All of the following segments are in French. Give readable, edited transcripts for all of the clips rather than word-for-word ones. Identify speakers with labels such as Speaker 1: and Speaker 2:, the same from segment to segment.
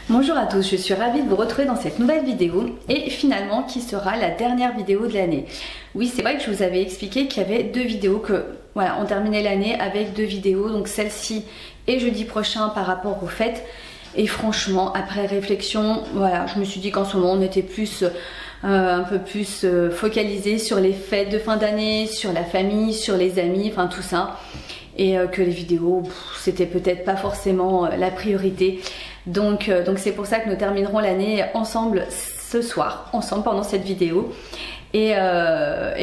Speaker 1: Bonjour à tous, je suis ravie de vous retrouver dans cette nouvelle vidéo et finalement qui sera la dernière vidéo de l'année. Oui, c'est vrai que je vous avais expliqué qu'il y avait deux vidéos, que voilà, on terminait l'année avec deux vidéos, donc celle-ci et jeudi prochain par rapport aux fêtes. Et franchement, après réflexion, voilà, je me suis dit qu'en ce moment on était plus un peu plus focalisé sur les fêtes de fin d'année, sur la famille, sur les amis, enfin tout ça. Et que les vidéos, c'était peut-être pas forcément la priorité. Donc c'est pour ça que nous terminerons l'année ensemble ce soir, ensemble pendant cette vidéo. Et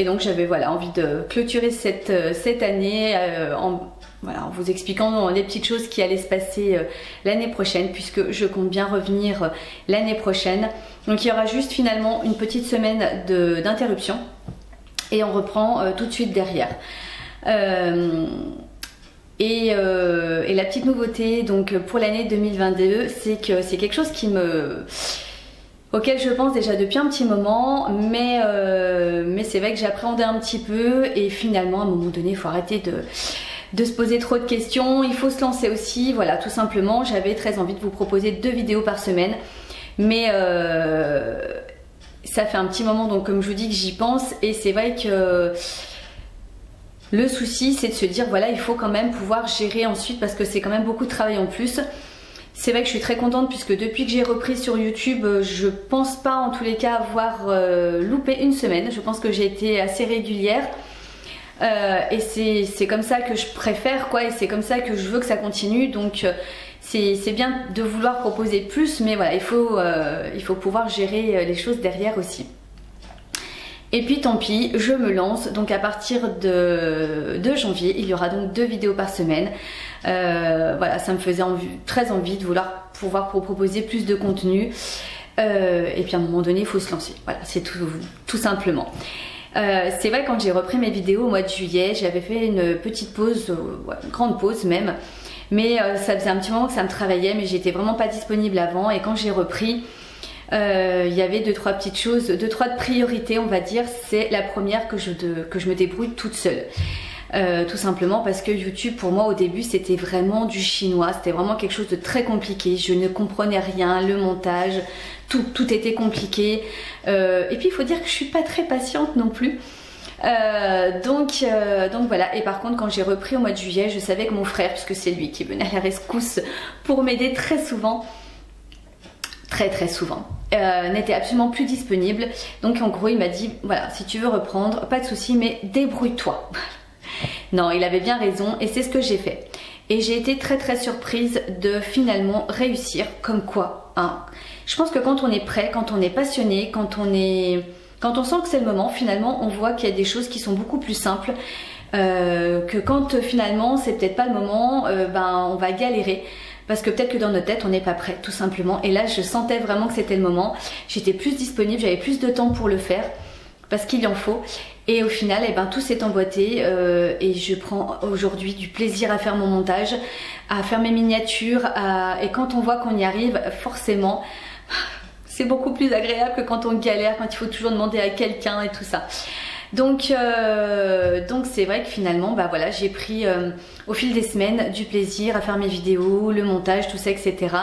Speaker 1: donc j'avais voilà, envie de clôturer cette année en vous expliquant les petites choses qui allaient se passer l'année prochaine, puisque je compte bien revenir l'année prochaine. Donc il y aura juste finalement une petite semaine d'interruption et on reprend tout de suite derrière. Et la petite nouveauté donc pour l'année 2022, c'est que c'est quelque chose auquel je pense déjà depuis un petit moment, mais c'est vrai que j'appréhendais un petit peu et finalement à un moment donné il faut arrêter de se poser trop de questions, il faut se lancer aussi, voilà, tout simplement. J'avais très envie de vous proposer 2 vidéos par semaine, mais ça fait un petit moment, donc comme je vous dis, que j'y pense, et c'est vrai que le souci c'est de se dire voilà, il faut quand même pouvoir gérer ensuite, parce que c'est quand même beaucoup de travail en plus. C'est vrai que je suis très contente puisque depuis que j'ai repris sur YouTube, je pense pas en tous les cas avoir loupé une semaine. Je pense que j'ai été assez régulière. Et c'est comme ça que je préfère, quoi, et c'est comme ça que je veux que ça continue. Donc c'est bien de vouloir proposer plus, mais voilà, il faut pouvoir gérer les choses derrière aussi. Et puis tant pis, je me lance. Donc à partir de janvier, il y aura donc 2 vidéos par semaine. Voilà, ça me faisait très envie de vouloir pouvoir proposer plus de contenu. Et puis à un moment donné, il faut se lancer. Voilà, c'est tout simplement. C'est vrai, quand j'ai repris mes vidéos au mois de juillet, j'avais fait une petite pause, une grande pause même, mais ça faisait un petit moment que ça me travaillait, mais j'étais vraiment pas disponible avant. Et quand j'ai repris, il y avait 2-3 petites choses, 2-3 priorités on va dire. C'est la première, que je me débrouille toute seule. Tout simplement parce que YouTube pour moi au début c'était vraiment du chinois, c'était vraiment quelque chose de très compliqué, je ne comprenais rien, le montage, tout était compliqué, et puis il faut dire que je suis pas très patiente non plus, donc voilà. Et par contre, quand j'ai repris au mois de juillet, je savais que mon frère, puisque c'est lui qui venait à la rescousse pour m'aider très souvent, très souvent, n'était absolument plus disponible. Donc en gros il m'a dit voilà, si tu veux reprendre, pas de souci, mais débrouille-toi. Non, il avait bien raison, et c'est ce que j'ai fait. Et j'ai été très surprise de finalement réussir, comme quoi, hein. Je pense que quand on est prêt, quand on est passionné, quand on sent que c'est le moment, finalement on voit qu'il y a des choses qui sont beaucoup plus simples, que quand finalement c'est peut-être pas le moment, on va galérer. Parce que peut-être que dans notre tête on n'est pas prêt, tout simplement. Et là je sentais vraiment que c'était le moment, j'étais plus disponible, j'avais plus de temps pour le faire, parce qu'il y en faut. Et au final, tout s'est emboîté, et je prends aujourd'hui du plaisir à faire mon montage, à faire mes miniatures, et quand on voit qu'on y arrive, forcément, c'est beaucoup plus agréable que quand on galère, quand il faut toujours demander à quelqu'un et tout ça. Donc c'est vrai que finalement, voilà, j'ai pris au fil des semaines du plaisir à faire mes vidéos, le montage, tout ça, etc.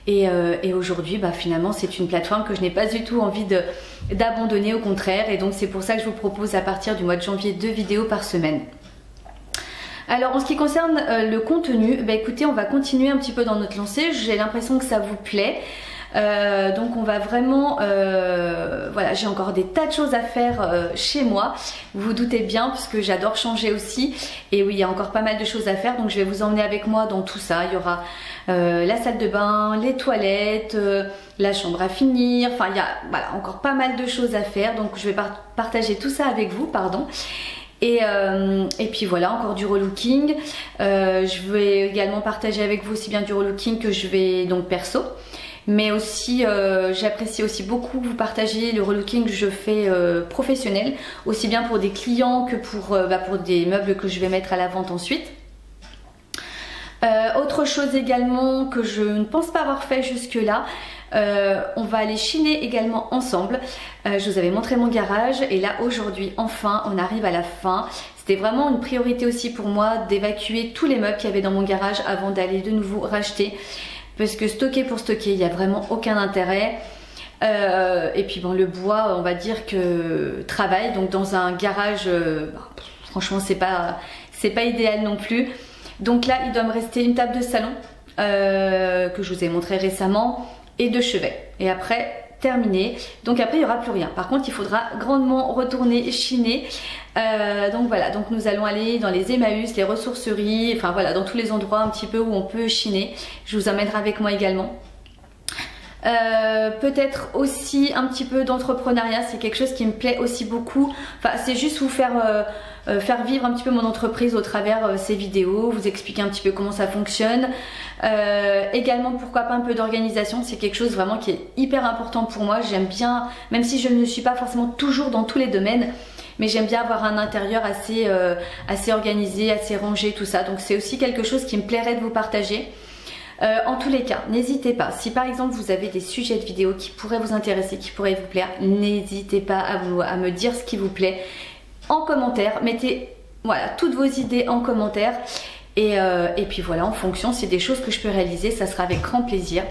Speaker 1: Et aujourd'hui, finalement, c'est une plateforme que je n'ai pas du tout envie d'abandonner, au contraire. Et donc c'est pour ça que je vous propose à partir du mois de janvier 2 vidéos par semaine. Alors en ce qui concerne le contenu, écoutez, on va continuer un petit peu dans notre lancée. J'ai l'impression que ça vous plaît. Donc on va vraiment, voilà, j'ai encore des tas de choses à faire chez moi, vous vous doutez bien, puisque j'adore changer aussi. Et oui, il y a encore pas mal de choses à faire, donc je vais vous emmener avec moi dans tout ça. Il y aura la salle de bain, les toilettes, la chambre à finir, enfin il y a voilà, encore pas mal de choses à faire, donc je vais partager tout ça avec vous, pardon. Et puis voilà, encore du relooking. Je vais également partager avec vous aussi bien du relooking que je vais donc perso. Mais aussi j'apprécie aussi beaucoup vous partager le relooking que je fais professionnel, aussi bien pour des clients que pour des meubles que je vais mettre à la vente ensuite. Autre chose également que je ne pense pas avoir fait jusque là, on va aller chiner également ensemble. Je vous avais montré mon garage et là aujourd'hui enfin on arrive à la fin. C'était vraiment une priorité aussi pour moi d'évacuer tous les meubles qu'il y avait dans mon garage avant d'aller de nouveau racheter. parce que stocker pour stocker, il n'y a vraiment aucun intérêt. Et puis bon, le bois, on va dire que travaille, donc dans un garage, franchement c'est pas idéal non plus. Donc là il doit me rester une table de salon que je vous ai montré récemment et 2 chevets. Et après terminé, donc après il n'y aura plus rien. Par contre il faudra grandement retourner chiner. Donc voilà, donc nous allons aller dans les Emmaüs, les ressourceries, enfin voilà, dans tous les endroits un petit peu où on peut chiner. Je vous emmènerai avec moi également. Peut-être aussi un petit peu d'entrepreneuriat, c'est quelque chose qui me plaît aussi beaucoup. Enfin c'est juste vous faire vivre un petit peu mon entreprise au travers ces vidéos, vous expliquer un petit peu comment ça fonctionne. Également pourquoi pas un peu d'organisation, c'est quelque chose vraiment qui est hyper important pour moi. J'aime bien, même si je ne suis pas forcément toujours dans tous les domaines, mais j'aime bien avoir un intérieur assez organisé, assez rangé, tout ça. Donc c'est aussi quelque chose qui me plairait de vous partager. En tous les cas, n'hésitez pas, si par exemple vous avez des sujets de vidéos qui pourraient vous intéresser, qui pourraient vous plaire, n'hésitez pas à me dire ce qui vous plaît en commentaire. Mettez voilà, toutes vos idées en commentaire et puis voilà, en fonction, c'est des choses que je peux réaliser, ça sera avec grand plaisir.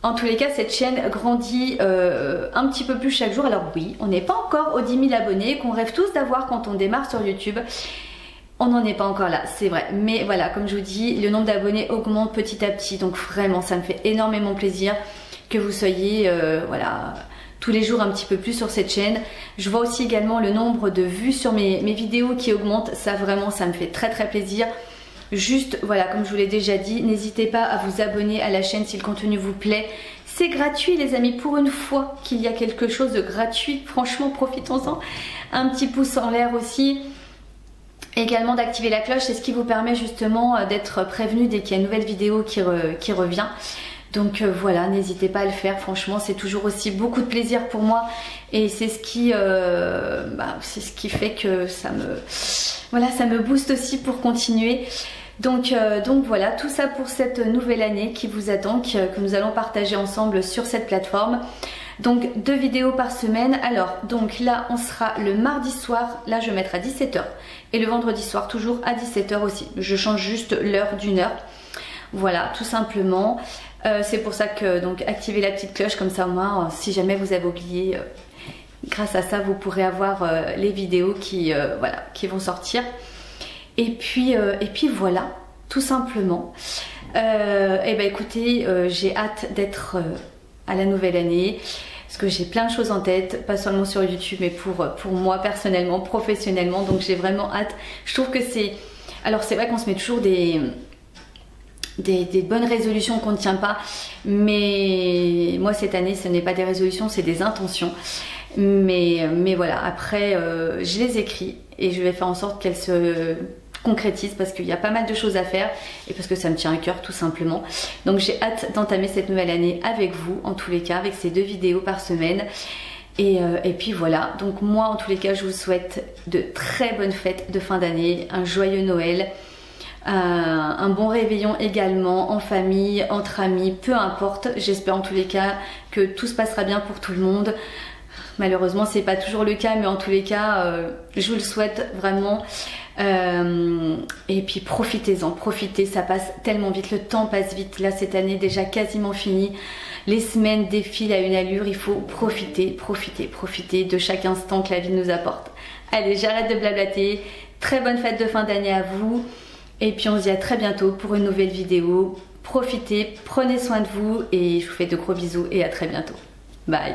Speaker 1: En tous les cas, cette chaîne grandit un petit peu plus chaque jour. Alors oui, on n'est pas encore aux 10 000 abonnés qu'on rêve tous d'avoir quand on démarre sur YouTube. On n'en est pas encore là, c'est vrai. Mais voilà, comme je vous dis, le nombre d'abonnés augmente petit à petit. Donc vraiment, ça me fait énormément plaisir que vous soyez voilà, tous les jours un petit peu plus sur cette chaîne. Je vois aussi également le nombre de vues sur mes vidéos qui augmente. Ça vraiment, ça me fait très très plaisir. Juste, voilà, comme je vous l'ai déjà dit, n'hésitez pas à vous abonner à la chaîne si le contenu vous plaît. C'est gratuit les amis, pour une fois qu'il y a quelque chose de gratuit, franchement profitons-en. Un petit pouce en l'air aussi. Également d'activer la cloche, c'est ce qui vous permet justement d'être prévenu dès qu'il y a une nouvelle vidéo qui revient. Donc voilà, n'hésitez pas à le faire, franchement c'est toujours aussi beaucoup de plaisir pour moi. Et c'est ce qui fait que ça me booste aussi pour continuer. Donc voilà, tout ça pour cette nouvelle année qui vous attend, que nous allons partager ensemble sur cette plateforme. Donc 2 vidéos par semaine. Alors donc là on sera le mardi soir, là je vais mettre à 17 h et le vendredi soir toujours à 17 h aussi. Je change juste l'heure d'1 heure. Voilà, tout simplement. C'est pour ça que donc activez la petite cloche, comme ça au moins si jamais vous avez oublié, grâce à ça vous pourrez avoir les vidéos qui vont sortir. Et puis voilà, tout simplement. Et ben écoutez, j'ai hâte d'être à la nouvelle année, parce que j'ai plein de choses en tête, pas seulement sur YouTube mais pour moi personnellement, professionnellement. Donc j'ai vraiment hâte. Je trouve que c'est... Alors c'est vrai qu'on se met toujours des bonnes résolutions qu'on ne tient pas, mais moi cette année ce n'est pas des résolutions, c'est des intentions. Mais voilà, après je les écris et je vais faire en sorte qu'elles se concrétisent, parce qu'il y a pas mal de choses à faire et parce que ça me tient à cœur tout simplement. Donc j'ai hâte d'entamer cette nouvelle année avec vous, en tous les cas, avec ces 2 vidéos par semaine. Et puis voilà, donc moi en tous les cas je vous souhaite de très bonnes fêtes de fin d'année, un joyeux Noël, un bon réveillon également, en famille, entre amis, peu importe. J'espère en tous les cas que tout se passera bien pour tout le monde. Malheureusement c'est pas toujours le cas, mais en tous les cas je vous le souhaite vraiment. Et puis profitez-en, profitez, ça passe tellement vite, le temps passe vite. Là cette année déjà quasiment finie, les semaines défilent à une allure. Il faut profiter de chaque instant que la vie nous apporte. Allez, j'arrête de blablater, très bonne fête de fin d'année à vous, et puis on se dit à très bientôt pour une nouvelle vidéo. Profitez, prenez soin de vous et je vous fais de gros bisous et à très bientôt. Bye.